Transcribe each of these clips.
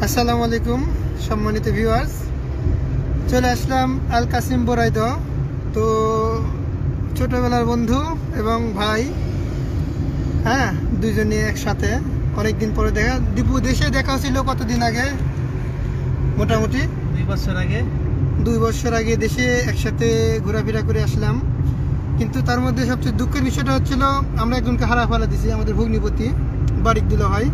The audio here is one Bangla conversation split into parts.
আসসালামু আলাইকুম সম্মানিত ভিউয়ার্স, চলে আসলাম আল কাসিম বোরাইদহ। তো ছোটবেলার বন্ধু এবং ভাই, হ্যাঁ, দুইজনে একসাথে অনেকদিন পরে দেখা। দীপু দেশে দেখা ছিল কতদিন আগে? মোটামুটি 2 বছর আগে দেশে একসাথে ঘোরাফেরা করে আসলাম। কিন্তু তার মধ্যে সবচেয়ে দুঃখের বিষয়টা হচ্ছিল আমরা একজনকে হারা ফেলা দিছি, আমাদের ভগ্নিপতি বারিক দিল ভাই।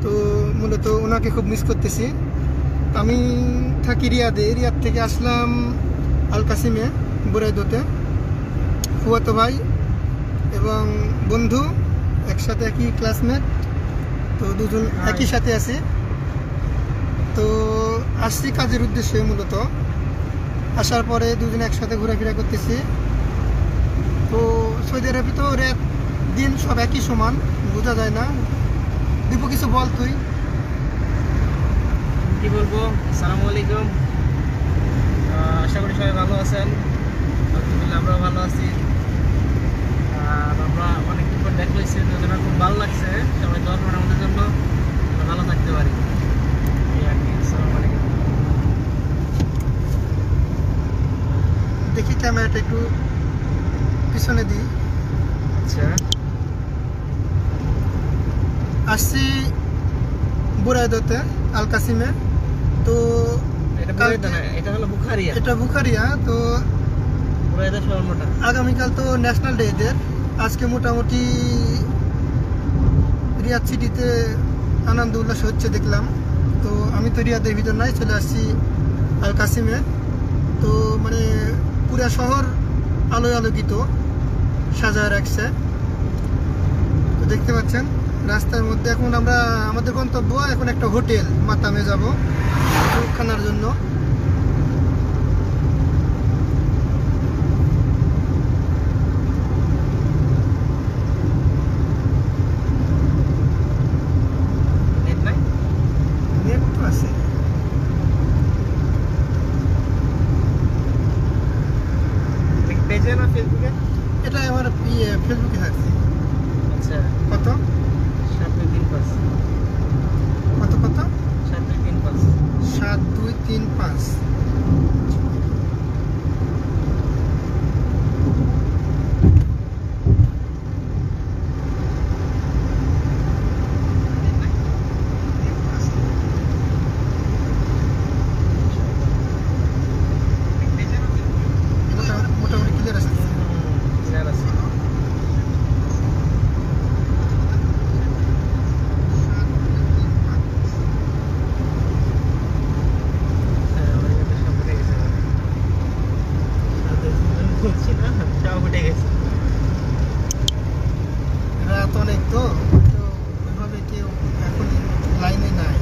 তো মূলত ওনাকে খুব মিস করতেছি। আমি থাকি রিয়াদে, রিয়াদ থেকে আসলাম আল কাসিমে বোরাইদহতে। ফুয়াতো ভাই এবং বন্ধু, একসাথে একই ক্লাসমেট, তো দুজন একই সাথে আছে। তো আসছি কাজের উদ্দেশ্যে, মূলত আসার পরে দুজন একসাথে ঘোরাফেরা করতেছি। তো সৌদি আরবে তো রাত দিন সব একই সমান, বোঝা যায় না। দীপু কিছু বল তুই। কি বলবো? আসসালামু আলাইকুম, আশা করি সবাই ভালো আছেন। আলহামদুলিল্লাহ আমরাও ভালো আছি। আর আমরা অনেকদিন পর দেখা হয়েছে, দুজনের খুব ভালো লাগছে। সবাই দোয়া করুন আমাদের জন্য, আমরা ভালো থাকতে পারি, এই আর কি। আসসালামু আলাইকুম। দেখি ক্যামেরাটা একটু পিছনে দিই। আচ্ছা, আসছি বোরাইদহতে আল কাসিমে। তো এটা বোরাইদহ না, এটা হলো বুখারিয়া। এটা বুখারিয়া। তো বোরাইদহ শহরটা। আগামীকাল তো ন্যাশনাল ডে এদের। আজকে মোটামুটি রিয়াদ সিটিতে আনন্দ উল্লাস হচ্ছে দেখলাম। তো আমি তো রিয়াদের ভিতর নাই, চলে আসছি আল কাসিমে। তো মানে পুরা শহর আলোয় আলোকিত, সাজায় রাখছে। তো দেখতে পাচ্ছেন রাস্তার মধ্যে। এখন আমরা, আমাদের গন্তব্য এখন একটা হোটেল মাতামে যাব খানার জন্য। নেট নাই? নেট তো আছে। পেজে না ফেসবুকে? এটা আমার ফেসবুকে আছে। আচ্ছা, কত 7235 কত কত 7235 7235। মোটামুটি ক্লিয়ার আছে। ক্লিয়ার আছে। রাত অনেক, তো ওইভাবে কেউ এখন লাইনে নাই।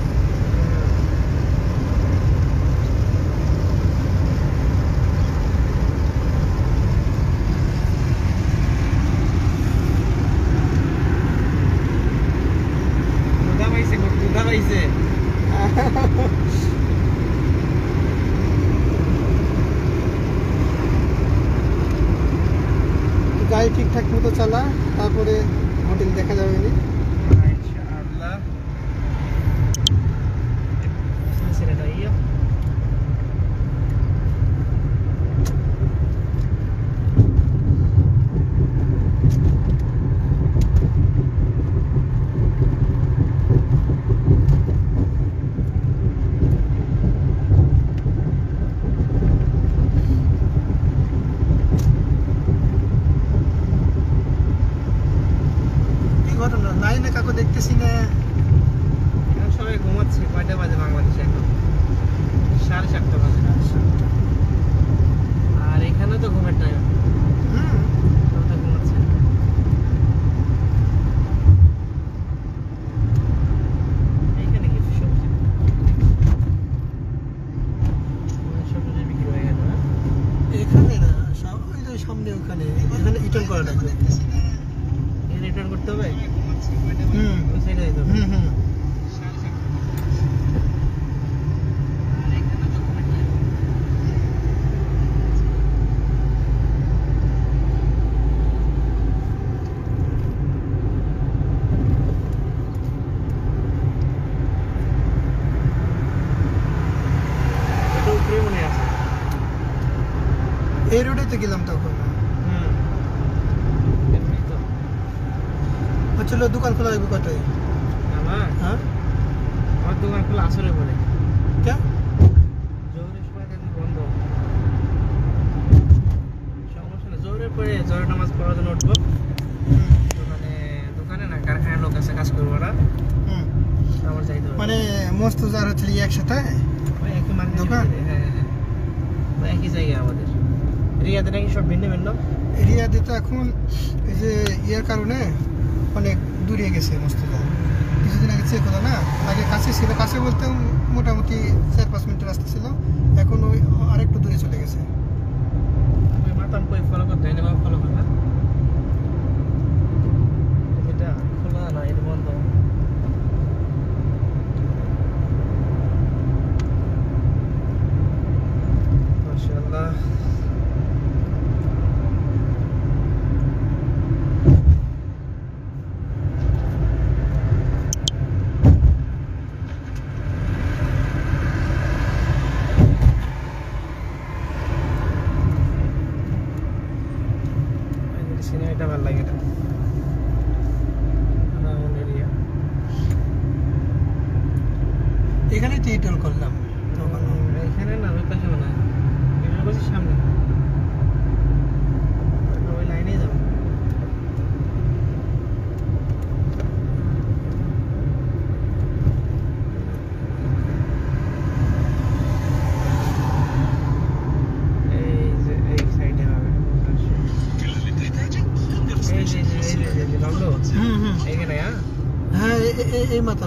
গাড়ি ঠিকঠাক মতো চালা, তারপরে হোটেল দেখা যাবে না। ইনশাআল্লাহ। ছেলেটা ইয়া কি ঘটনা, লাইনে কাকু দেখতেছি না। এখন সবাই ঘুমাচ্ছে। কয়টা বাজে বাংলাদেশে? এখন 7:30 বাজে। আর এখানে তো ঘুমের টাইম, হুম, সবাই ঘুমাচ্ছে। এইখানে কিছু সবজি সবজি বিক্রি হয়ে গেল। এখানে না, ওই যে সামনে ওখানে, এখানে রিটার্ন করা লাগবে। এখানে রিটার্ন করতে হবে। হুম ওই সাইডে যেতে হবে। হুম হুম। এই রোডে তো গেলাম তখন। এমনি তো হচ্ছিল দোকান খোলা যাবে কটায়? আমার হ্যাঁ আমার দোকান খোলা আসরে পরে কে জোহরের সময় তো এখন বন্ধ। সমস্যা না, জোহরের পরে জোহরের নামাজ পড়ার জন্য উঠবো। দোকানে না, কারখানার লোক আছে কাজ করবো না, আমার যাইতে হবে। মানে মস্ত যার হচ্ছিল একসাথে ওই একই মার্কেট দোকান? হ্যাঁ হ্যাঁ, ওই একই জায়গায় আমাদের। রিয়াদে নাকি সব ভিন্ন ভিন্ন। এরিয়াতে তো এখন এই যে ইয়ের কারণে অনেক দূরে গেছে মস্তদা। কিছুদিন আগে চেক হলো না, আগে কাছে ছিল, কাছে বলতে মোটামুটি 4-5 মিনিটের রাস্তা ছিল, এখন ওই আরেকটু দূরে চলে গেছে। ওই মাতাম কই ফলো করতে হয় না, ফলো কর না, এটা খোলা না, এটা বন্ধ। মাশাআল্লাহ। সিনেমাটা ভালো লাগে না, রাউন্ড এরিয়া। এখানেই তো টোল করলাম তখন। এখানে না, ওই পাশে মনে হয় এটার পাশে সামনে, ওই লাইনেই যাবো। এই যে এই সাইডে হবে, এই যে বাবলু, হুম হুম এখানে। হ্যাঁ হ্যাঁ এই মাথা